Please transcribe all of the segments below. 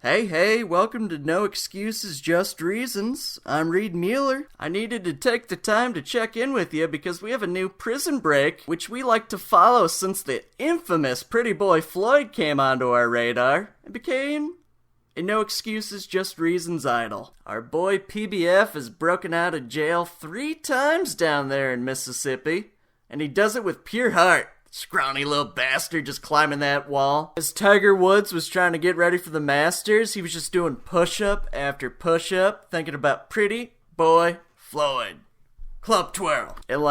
Hey, welcome to No Excuses, Just Reasons. I'm Reed Mueller. I needed to take the time to check in with you because we have a new prison break, which we like to follow since the infamous Pretty Boy Floyd came onto our radar and became a No Excuses, Just Reasons idol. Our boy PBF has broken out of jail 3 times down there in Mississippi, and he does it with pure heart. Scrawny little bastard just climbing that wall. As Tiger Woods was trying to get ready for the Masters, he was just doing push-up after push-up, thinking about Pretty Boy Floyd. Club twirl. And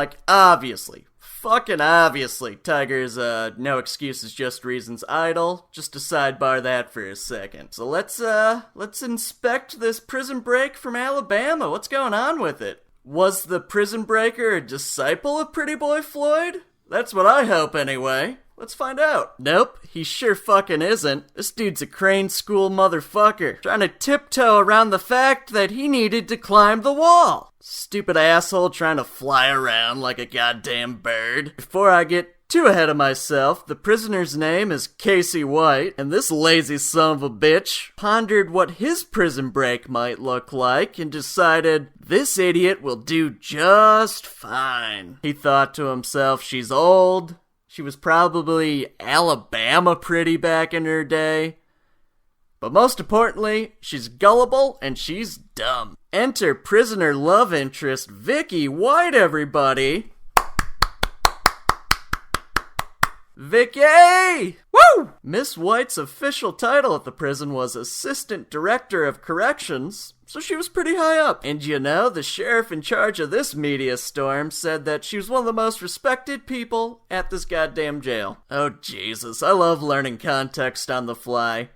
fucking obviously, Tiger's No Excuses, Just Reasons idol. Just to sidebar that for a second. So let's inspect this prison break from Alabama. What's going on with it? Was the prison breaker a disciple of Pretty Boy Floyd? That's what I hope anyway. Let's find out. Nope, he sure fucking isn't. This dude's a Crane School motherfucker, trying to tiptoe around the fact that he needed to climb the wall. Stupid asshole trying to fly around like a goddamn bird. Before I get too ahead of myself, the prisoner's name is Casey White, and this lazy son of a bitch pondered what his prison break might look like and decided, this idiot will do just fine. He thought to himself, she's old, she was probably Alabama pretty back in her day, but most importantly, she's gullible and she's dumb. Enter prisoner love interest Vicky White, everybody! Vicky! Woo! Miss White's official title at the prison was Assistant Director of Corrections, so she was pretty high up. And you know, the sheriff in charge of this media storm said that she was one of the most respected people at this goddamn jail. Oh Jesus, I love learning context on the fly.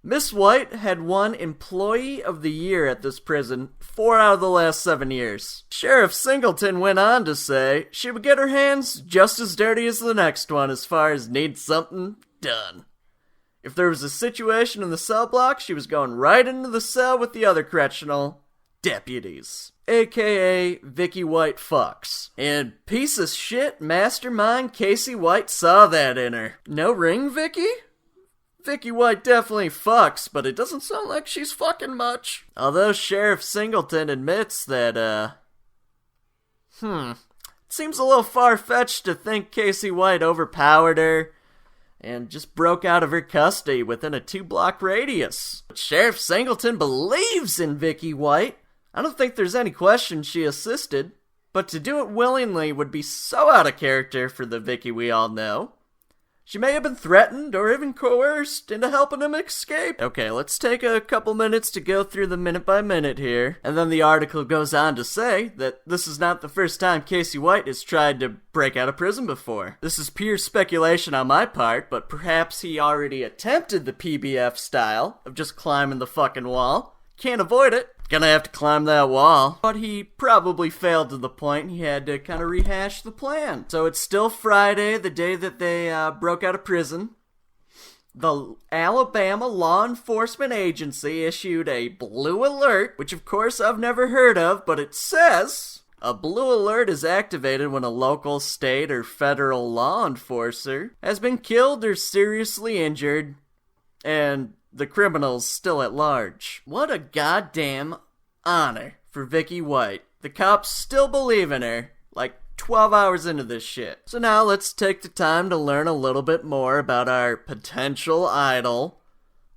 Miss White had won Employee of the Year at this prison 4 out of the last 7 years. Sheriff Singleton went on to say she would get her hands just as dirty as the next one as far as needs something done. If there was a situation in the cell block, she was going right into the cell with the other correctional deputies. AKA Vicky White fucks. And piece of shit mastermind Casey White saw that in her. No ring, Vicky? Vicky White definitely fucks, but it doesn't sound like she's fucking much. Although Sheriff Singleton admits that, it seems a little far-fetched to think Casey White overpowered her and just broke out of her custody within a 2-block radius. But Sheriff Singleton believes in Vicky White. I don't think there's any question she assisted, but to do it willingly would be so out of character for the Vicky we all know. She may have been threatened or even coerced into helping him escape. Okay, let's take a couple minutes to go through the minute by minute here. And then the article goes on to say that this is not the first time Casey White has tried to break out of prison before. This is pure speculation on my part, but perhaps he already attempted the PBF style of just climbing the fucking wall. Can't avoid it. Gonna have to climb that wall. But he probably failed to the point he had to kind of rehash the plan. So it's still Friday, the day that they broke out of prison. The Alabama Law Enforcement Agency issued a blue alert, which of course I've never heard of, but it says a blue alert is activated when a local, state, or federal law enforcer has been killed or seriously injured, and the criminal's still at large. What a goddamn honor for Vicky White. The cops still believe in her, like 12 hours into this shit. So now let's take the time to learn a little bit more about our potential idol,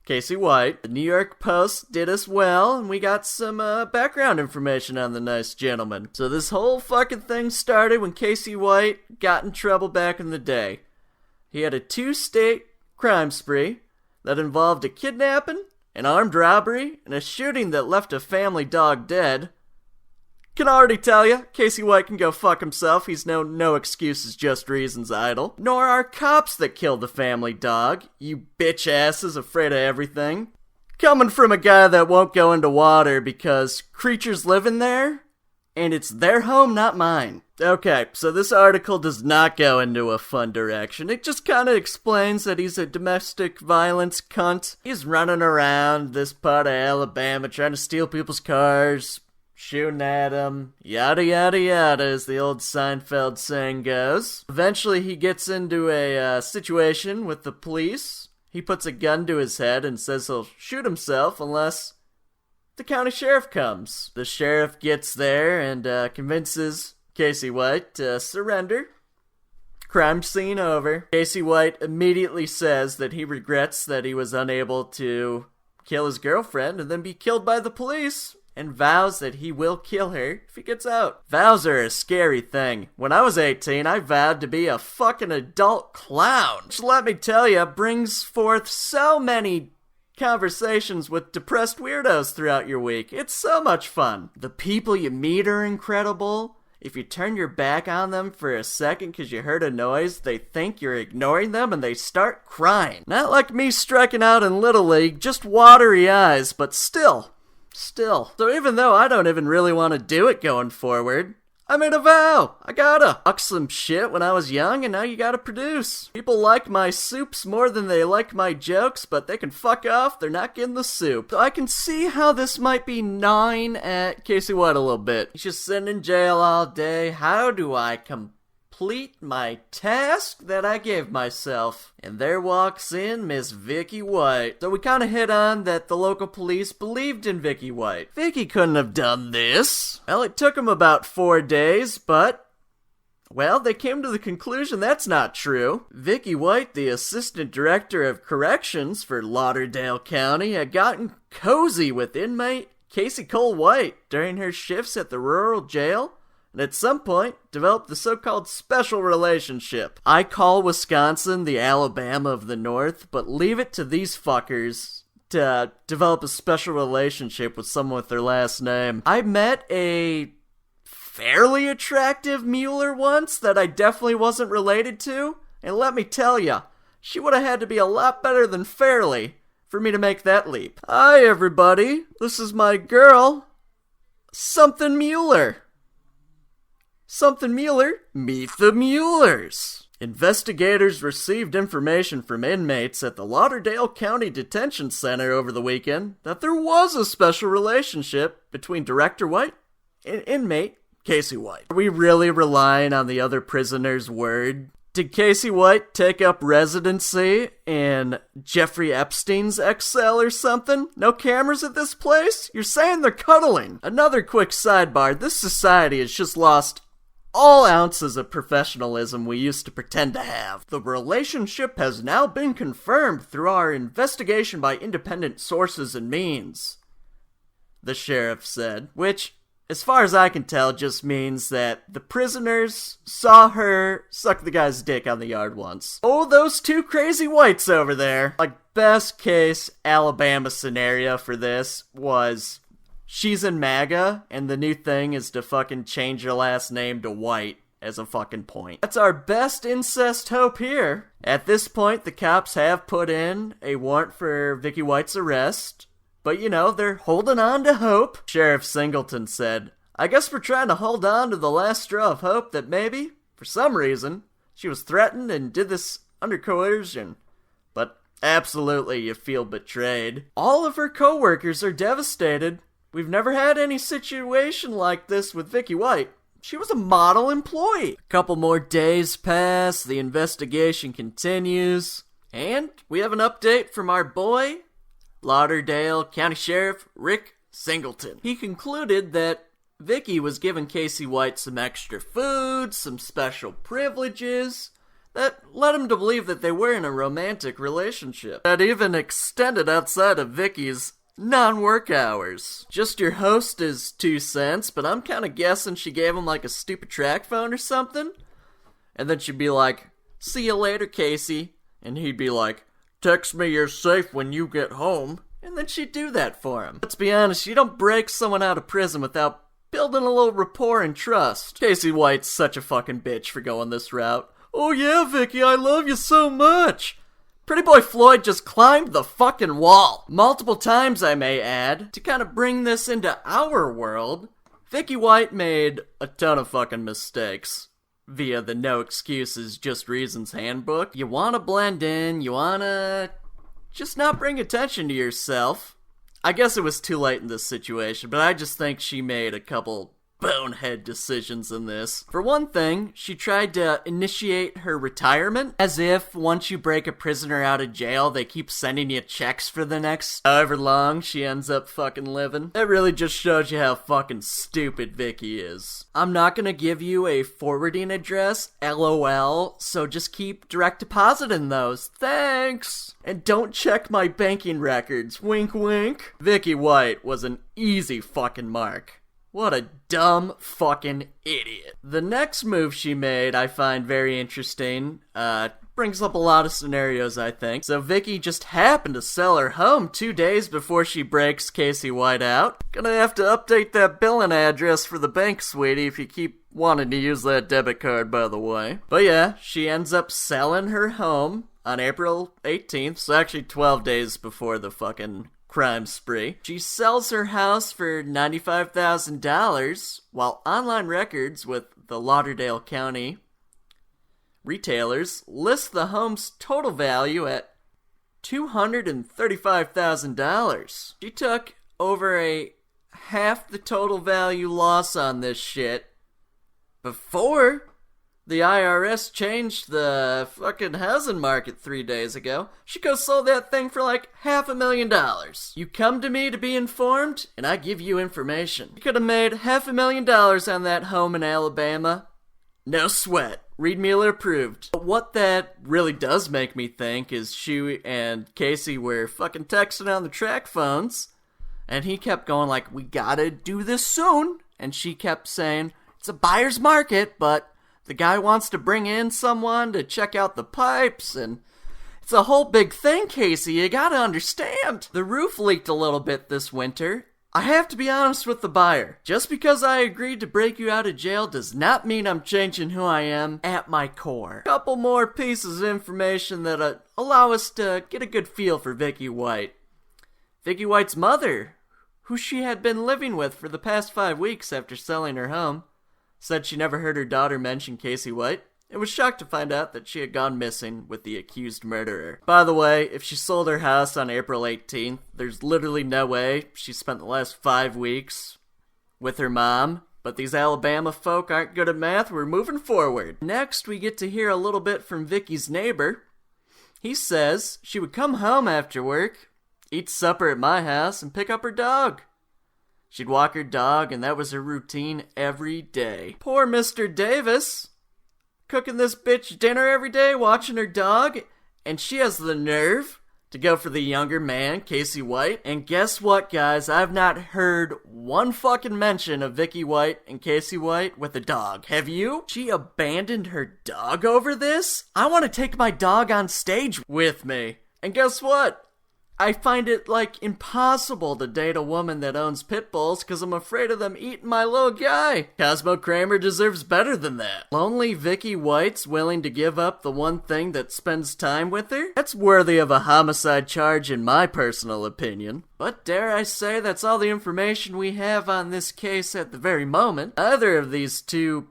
Casey White. The New York Post did us well, and we got some background information on the nice gentleman. So this whole fucking thing started when Casey White got in trouble back in the day. He had a 2-state crime spree that involved a kidnapping, an armed robbery, and a shooting that left a family dog dead. Can already tell you, Casey White can go fuck himself. He's no excuses, just reasons idol. Nor are cops that killed the family dog, you bitch asses afraid of everything. Coming from a guy that won't go into water because creatures live in there, and it's their home, not mine. Okay, so this article does not go into a fun direction. It just kind of explains that he's a domestic violence cunt. He's running around this part of Alabama trying to steal people's cars, shooting at them, yada yada yada, as the old Seinfeld saying goes. Eventually he gets into a situation with the police, he puts a gun to his head and says he'll shoot himself unless the county sheriff comes. The sheriff gets there and convinces Casey White to surrender. Crime scene over. Casey White immediately says that he regrets that he was unable to kill his girlfriend and then be killed by the police, and vows that he will kill her if he gets out. Vows are a scary thing. When I was 18, I vowed to be a fucking adult clown, which, let me tell you, brings forth so many conversations with depressed weirdos throughout your week. It's so much fun. The people you meet are incredible. If you turn your back on them for a second because you heard a noise, they think you're ignoring them and they start crying. Not like me striking out in Little League, just watery eyes, but still. So even though I don't even really want to do it going forward, I made a vow. I gotta. Fuck some shit when I was young, and now you gotta produce. People like my soups more than they like my jokes, but they can fuck off. They're not getting the soup. So I can see how this might be gnawing at Casey White a little bit. He's just sitting in jail all day. How do I complete my task that I gave myself? And there walks in Miss Vicky White. So we kind of hit on that the local police believed in Vicky White. Vicky couldn't have done this. Well, it took him about 4 days, but well, they came to the conclusion that's not true. Vicky White, the assistant director of corrections for Lauderdale County, had gotten cozy with inmate Casey Cole White during her shifts at the rural jail, and at some point developed the so-called special relationship. I call Wisconsin the Alabama of the North, but leave it to these fuckers to develop a special relationship with someone with their last name. I met a fairly attractive Mueller once that I definitely wasn't related to, and let me tell ya, she would have had to be a lot better than fairly for me to make that leap. Hi everybody, this is my girl, Something Mueller. Something Mueller, meet the Muellers. Investigators received information from inmates at the Lauderdale County Detention Center over the weekend that there was a special relationship between Director White and inmate Casey White. Are we really relying on the other prisoner's word? Did Casey White take up residency in Jeffrey Epstein's ex-cell or something? No cameras at this place? You're saying they're cuddling. Another quick sidebar, this society has just lost all ounces of professionalism we used to pretend to have. The relationship has now been confirmed through our investigation by independent sources and means, the sheriff said, which, as far as I can tell, just means that the prisoners saw her suck the guy's dick on the yard once. Oh, those two crazy whites over there. Like, best case Alabama scenario for this was she's in MAGA, and the new thing is to fucking change her last name to White as a fucking point. That's our best incest hope here. At this point, the cops have put in a warrant for Vicky White's arrest, but you know, they're holding on to hope. Sheriff Singleton said, I guess we're trying to hold on to the last straw of hope that maybe, for some reason, she was threatened and did this under coercion. But absolutely, you feel betrayed. All of her co-workers are devastated. We've never had any situation like this with Vicky White. She was a model employee. A couple more days pass, the investigation continues, and we have an update from our boy, Lauderdale County Sheriff Rick Singleton. He concluded that Vicky was giving Casey White some extra food, some special privileges, that led him to believe that they were in a romantic relationship. That even extended outside of Vicky's non-work hours. Just your host is 2 cents, but I'm kind of guessing she gave him like a stupid track phone or something. And then she'd be like, see you later, Casey. And he'd be like, text me you're safe when you get home. And then she'd do that for him. Let's be honest, you don't break someone out of prison without building a little rapport and trust. Casey White's such a fucking bitch for going this route. Oh yeah, Vicky, I love you so much. Pretty Boy Floyd just climbed the fucking wall. Multiple times, I may add. To kind of bring this into our world, Vicky White made a ton of fucking mistakes via the No Excuses, Just Reasons handbook. You want to blend in, you want to just not bring attention to yourself. I guess it was too late in this situation, but I just think she made a couple bonehead decisions in this. For one thing, she tried to initiate her retirement, as if once you break a prisoner out of jail, they keep sending you checks for the next however long she ends up fucking living. It really just shows you how fucking stupid Vicky is. I'm not gonna give you a forwarding address, LOL, so just keep direct depositing those. Thanks! And don't check my banking records, wink wink. Vicky White was an easy fucking mark. What a dumb fucking idiot. The next move she made I find very interesting. Brings up a lot of scenarios, I think. So Vicky just happened to sell her home 2 days before she breaks Casey White out. Gonna have to update that billing address for the bank, sweetie, if you keep wanting to use that debit card, by the way. But yeah, she ends up selling her home on April 18th, so actually 12 days before the fucking crime spree. She sells her house for $95,000, while online records with the Lauderdale County retailers list the home's total value at $235,000. She took over a half the total value loss on this shit before the IRS changed the fucking housing market 3 days ago. She could have sold that thing for like $500,000. You come to me to be informed, and I give you information. You could have made $500,000 on that home in Alabama. No sweat. Reed Mueller approved. But what that really does make me think is she and Casey were fucking texting on the track phones, and he kept going like, we gotta do this soon. And she kept saying, it's a buyer's market, but the guy wants to bring in someone to check out the pipes, and it's a whole big thing, Casey. You gotta understand. The roof leaked a little bit this winter. I have to be honest with the buyer. Just because I agreed to break you out of jail does not mean I'm changing who I am at my core. Couple more pieces of information that allow us to get a good feel for Vicky White. Vicky White's mother, who she had been living with for the past 5 weeks after selling her home, said she never heard her daughter mention Casey White and was shocked to find out that she had gone missing with the accused murderer. By the way, if she sold her house on April 18th, there's literally no way she spent the last 5 weeks with her mom. But these Alabama folk aren't good at math. We're moving forward. Next, we get to hear a little bit from Vicky's neighbor. He says she would come home after work, eat supper at my house, and pick up her dog. She'd walk her dog, and that was her routine every day. Poor Mr. Davis, cooking this bitch dinner every day, watching her dog, and she has the nerve to go for the younger man, Casey White. And guess what, guys? I've not heard one fucking mention of Vicky White and Casey White with a dog. Have you? She abandoned her dog over this? I want to take my dog on stage with me. And guess what? I find it, impossible to date a woman that owns pit bulls because I'm afraid of them eating my little guy. Cosmo Kramer deserves better than that. Lonely Vicky White's willing to give up the one thing that spends time with her? That's worthy of a homicide charge in my personal opinion. But dare I say that's all the information we have on this case at the very moment. Either of these two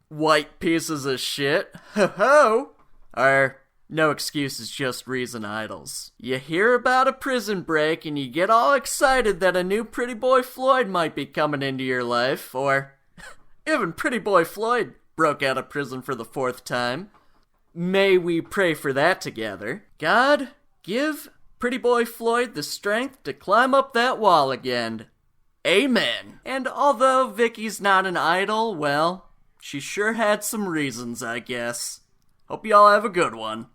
white pieces of shit, are no excuses, just reason idols. You hear about a prison break and you get all excited that a new Pretty Boy Floyd might be coming into your life, or even Pretty Boy Floyd broke out of prison for the 4th time. May we pray for that together. God, give Pretty Boy Floyd the strength to climb up that wall again. Amen. And although Vicky's not an idol, well, she sure had some reasons, I guess. Hope y'all have a good one.